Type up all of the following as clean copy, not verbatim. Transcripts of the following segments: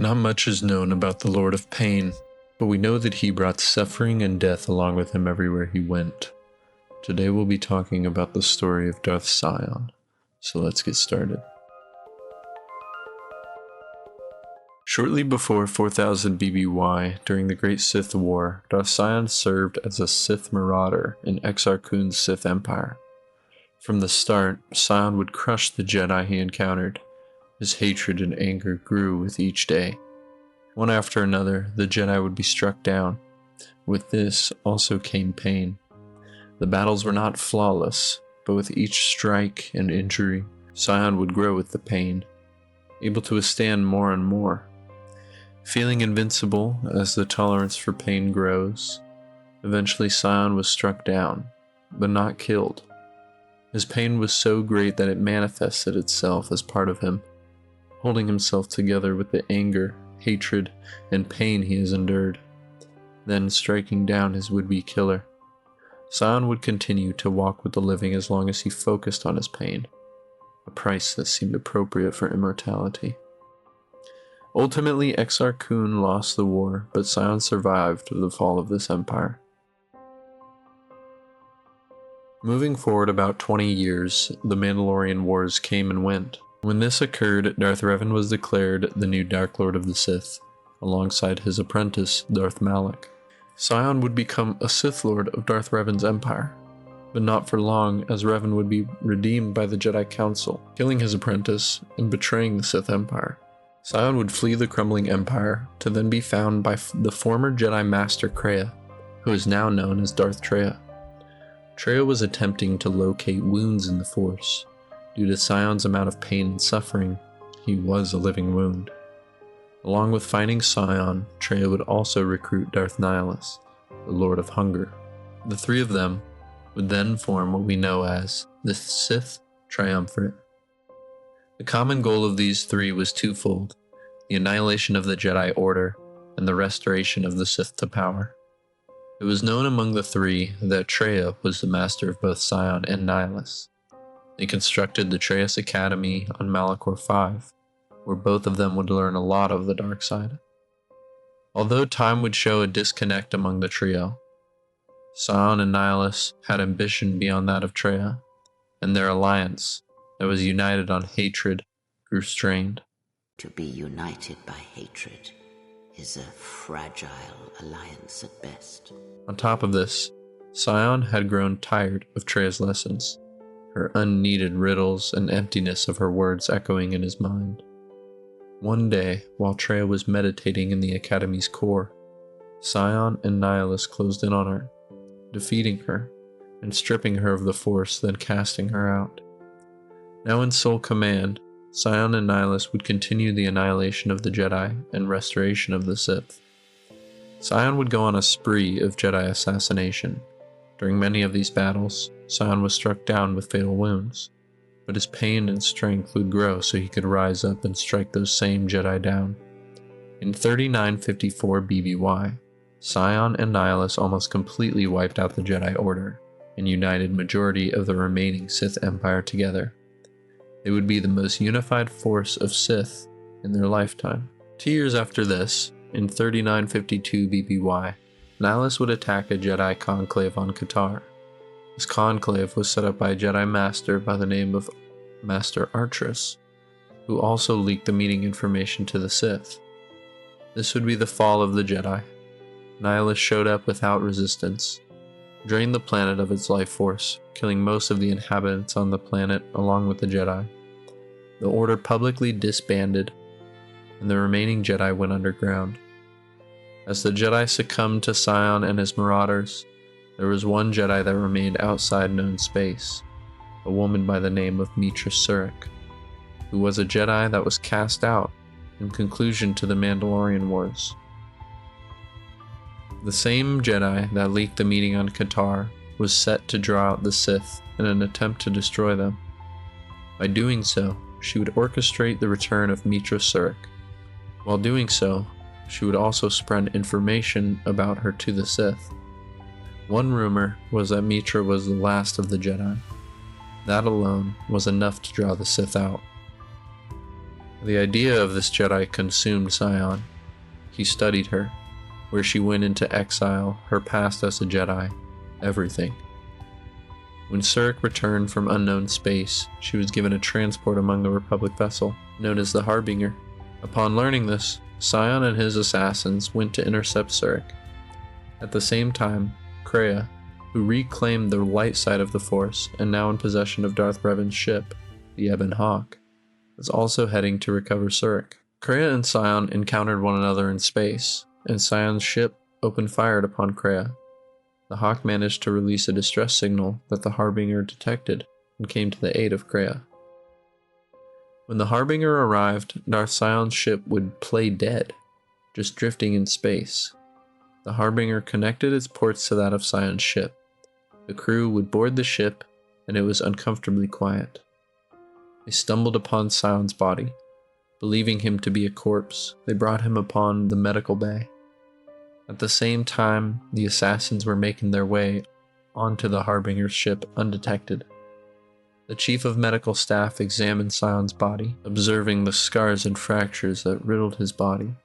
Not much is known about the Lord of Pain, but we know that he brought suffering and death along with him everywhere he went. Today we'll be talking about the story of Darth SION, so let's get started. Shortly before 4000 BBY, during the Great Sith War, Darth SION served as a Sith marauder in Rakuten's Sith Empire. From the start, SION would crush the Jedi he encountered. His hatred and anger grew with each day. One after another, the Jedi would be struck down. With this also came pain. The battles were not flawless, but with each strike and injury, SION would grow with the pain, able to withstand more and more. Feeling invincible as the tolerance for pain grows, eventually SION was struck down, but not killed. His pain was so great that it manifested itself as part of him, holding himself together with the anger, hatred, and pain he has endured, then striking down his would-be killer. SION would continue to walk with the living as long as he focused on his pain, a price that seemed appropriate for immortality. Ultimately, Rakuten lost the war, but SION survived the fall of this empire. Moving forward about 20 years, the Mandalorian Wars came and went. When this occurred, Darth Revan was declared the new Dark Lord of the Sith, alongside his apprentice, Darth Malak. SION would become a Sith Lord of Darth Revan's empire, but not for long, as Revan would be redeemed by the Jedi Council, killing his apprentice and betraying the Sith Empire. SION would flee the crumbling empire, to then be found by the former Jedi Master Kreia, who is now known as Darth Traya. Traya was attempting to locate wounds in the Force. Due to SION's amount of pain and suffering, he was a living wound. Along with finding SION, Traya would also recruit Darth Nihilus, the Lord of Hunger. The three of them would then form what we know as the Sith Triumvirate. The common goal of these three was twofold: the annihilation of the Jedi Order and the restoration of the Sith to power. It was known among the three that Traya was the master of both SION and Nihilus. They constructed the Trayus Academy on Malachor V, where both of them would learn a lot of the dark side. Although time would show a disconnect among the trio, SION and Nihilus had ambition beyond that of Traya, and their alliance, that was united on hatred, grew strained. To be united by hatred is a fragile alliance at best. On top of this, SION had grown tired of Traya's lessons, her unneeded riddles and emptiness of her words echoing in his mind. One day, while Traya was meditating in the Academy's core, SION and Nihilus closed in on her, defeating her and stripping her of the Force, then casting her out. Now in sole command, SION and Nihilus would continue the annihilation of the Jedi and restoration of the Sith. SION would go on a spree of Jedi assassination. During many of these battles, SION was struck down with fatal wounds, but his pain and strength would grow so he could rise up and strike those same Jedi down. In 3954 BBY, SION and Nihilus almost completely wiped out the Jedi Order and united majority of the remaining Sith Empire together. They would be the most unified force of Sith in their lifetime. 2 years after this, in 3952 BBY, Nihilus would attack a Jedi conclave on Qatar. This conclave was set up by a Jedi Master by the name of Master Artrus, who also leaked the meeting information to the Sith. This would be the fall of the Jedi. Nihilus showed up without resistance, drained the planet of its life force, killing most of the inhabitants on the planet along with the Jedi. The Order publicly disbanded, and the remaining Jedi went underground. As the Jedi succumbed to SION and his marauders, there was one Jedi that remained outside known space, a woman by the name of Mitra Surik, who was a Jedi that was cast out in conclusion to the Mandalorian Wars. The same Jedi that leaked the meeting on Qatar was set to draw out the Sith in an attempt to destroy them. By doing so, she would orchestrate the return of Mitra Surik. While doing so, she would also spread information about her to the Sith. One rumor was that Mitra was the last of the Jedi. That alone was enough to draw the Sith out. The idea of this Jedi consumed SION. He studied her, where she went into exile, her past as a Jedi, everything. When Surik returned from unknown space, she was given a transport among the Republic vessel, known as the Harbinger. Upon learning this, SION and his assassins went to intercept Surik. At the same time, Kreia, who reclaimed the light side of the Force and now in possession of Darth Revan's ship, the Ebon Hawk, was also heading to recover Surik. Kreia and SION encountered one another in space, and SION's ship opened fire upon Kreia. The Hawk managed to release a distress signal that the Harbinger detected and came to the aid of Kreia. When the Harbinger arrived, Darth Sion's ship would play dead, just drifting in space. The Harbinger connected its ports to that of Sion's ship. The crew would board the ship, and it was uncomfortably quiet. They stumbled upon Sion's body. Believing him to be a corpse, they brought him upon the medical bay. At the same time, the assassins were making their way onto the Harbinger's ship undetected. The chief of medical staff examined Sion's body, observing the scars and fractures that riddled his body.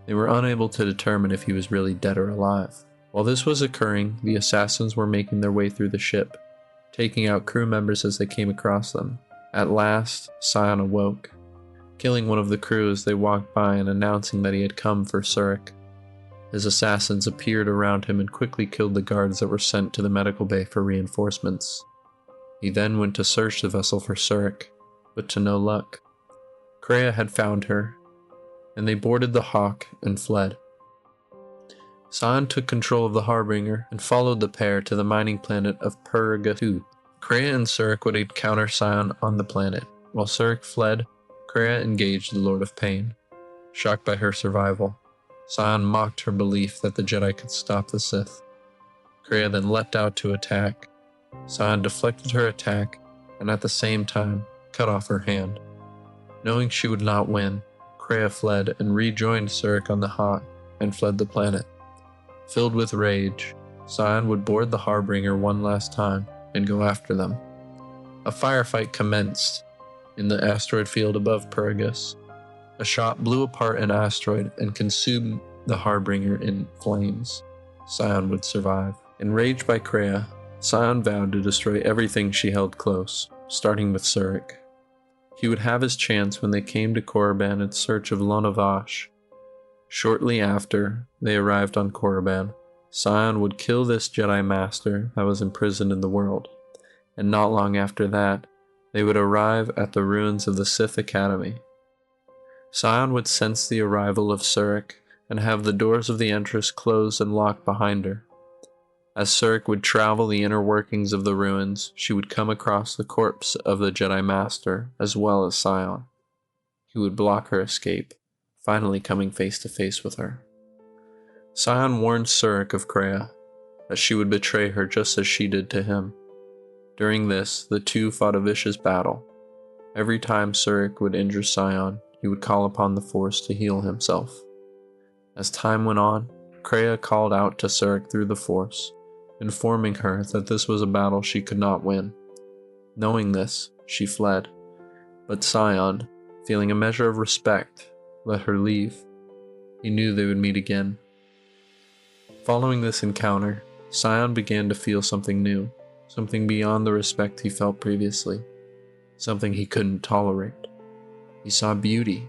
They were unable to determine if he was really dead or alive. While this was occurring, the assassins were making their way through the ship, taking out crew members as they came across them. At last, Sion awoke, killing one of the crew as they walked by and announcing that he had come for Surik. His assassins appeared around him and quickly killed the guards that were sent to the medical bay for reinforcements. He then went to search the vessel for Surik, but to no luck. Kreia had found her, and they boarded the Hawk and fled. Sion took control of the Harbinger and followed the pair to the mining planet of Purga 2. Kreia and Surik would encounter Sion on the planet. While Surik fled, Kreia engaged the Lord of Pain. Shocked by her survival, Sion mocked her belief that the Jedi could stop the Sith. Kreia then leapt out to attack. Sion deflected her attack and at the same time cut off her hand. Knowing she would not win, Kreia fled and rejoined Surik on the Hawk and fled the planet. Filled with rage, Sion would board the Harbinger one last time and go after them. A firefight commenced in the asteroid field above Purgus. A shot blew apart an asteroid and consumed the Harbinger in flames. Sion would survive. Enraged by Kreia, Sion vowed to destroy everything she held close, starting with Surik. He would have his chance when they came to Korriban in search of Lonavash. Shortly after they arrived on Korriban, Sion would kill this Jedi Master that was imprisoned in the world, and not long after that, they would arrive at the ruins of the Sith Academy. Sion would sense the arrival of Surik and have the doors of the entrance closed and locked behind her. As Surik would travel the inner workings of the ruins, she would come across the corpse of the Jedi Master as well as Sion. He would block her escape, finally coming face to face with her. Sion warned Surik of Kreia, that she would betray her just as she did to him. During this, the two fought a vicious battle. Every time Surik would injure Sion, he would call upon the Force to heal himself. As time went on, Kreia called out to Surik through the Force, informing her that this was a battle she could not win. Knowing this, she fled, but Sion, feeling a measure of respect, let her leave. He knew they would meet again. Following this encounter, Sion began to feel something new, something beyond the respect he felt previously, something he couldn't tolerate. He saw beauty.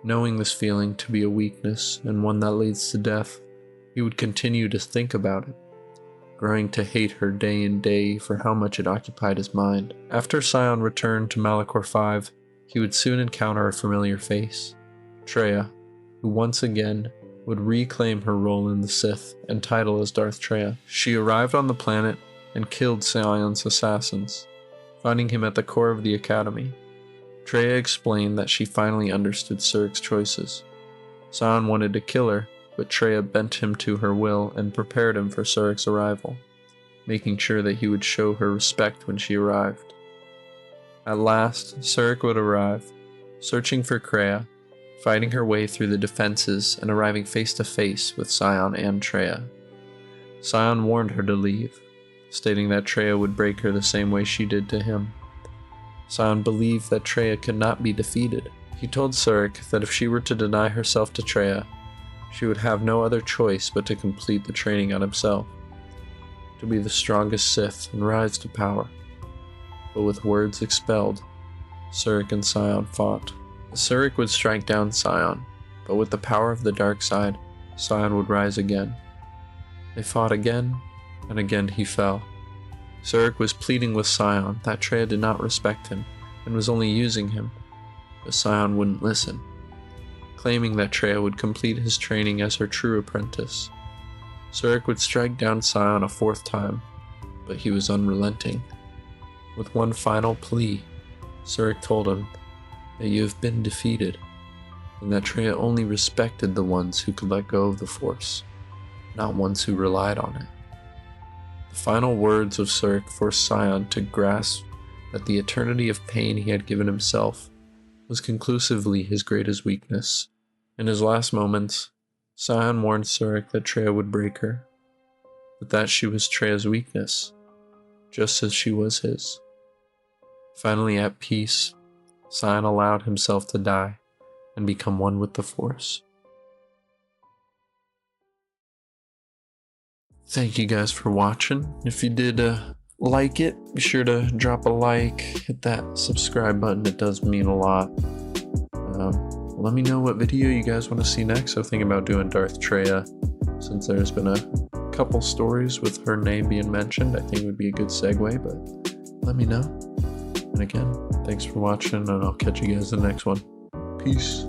Knowing this feeling to be a weakness and one that leads to death, he would continue to think about it, growing to hate her day and day for how much it occupied his mind. After Sion returned to Malachor 5, he would soon encounter a familiar face, Traya, who once again would reclaim her role in the Sith and title as Darth Traya. She arrived on the planet and killed Sion's assassins, finding him at the core of the Academy. Traya explained that she finally understood Surik's choices. Sion wanted to kill her, but Traya bent him to her will and prepared him for Surik's arrival, making sure that he would show her respect when she arrived. At last, Surik would arrive, searching for Kreia, fighting her way through the defenses and arriving face to face with Sion and Traya. Sion warned her to leave, stating that Traya would break her the same way she did to him. Sion believed that Traya could not be defeated. He told Surik that if she were to deny herself to Traya, she would have no other choice but to complete the training on himself, to be the strongest Sith and rise to power. But with words expelled, Surik and SION fought. Surik would strike down SION, but with the power of the dark side, SION would rise again. They fought again, and again he fell. Surik was pleading with SION that Traya did not respect him and was only using him, but SION wouldn't listen, claiming that Traya would complete his training as her true apprentice. Surik would strike down SION a fourth time, but he was unrelenting. With one final plea, Surik told him that you have been defeated, and that Traya only respected the ones who could let go of the Force, not ones who relied on it. The final words of Surik forced SION to grasp that the eternity of pain he had given himself was conclusively his greatest weakness. In his last moments, SION warned Surik that Traya would break her, but that she was Traya's weakness, just as she was his. Finally at peace, SION allowed himself to die and become one with the Force. Thank you guys for watching. If you did like it, be sure to drop a like, hit that subscribe button, it does mean a lot. Let me know what video you guys want to see next. I'm thinking about doing Darth Traya, since there's been a couple stories with her name being mentioned. I think it would be a good segue, but let me know. And again, thanks for watching, and I'll catch you guys in the next one. Peace.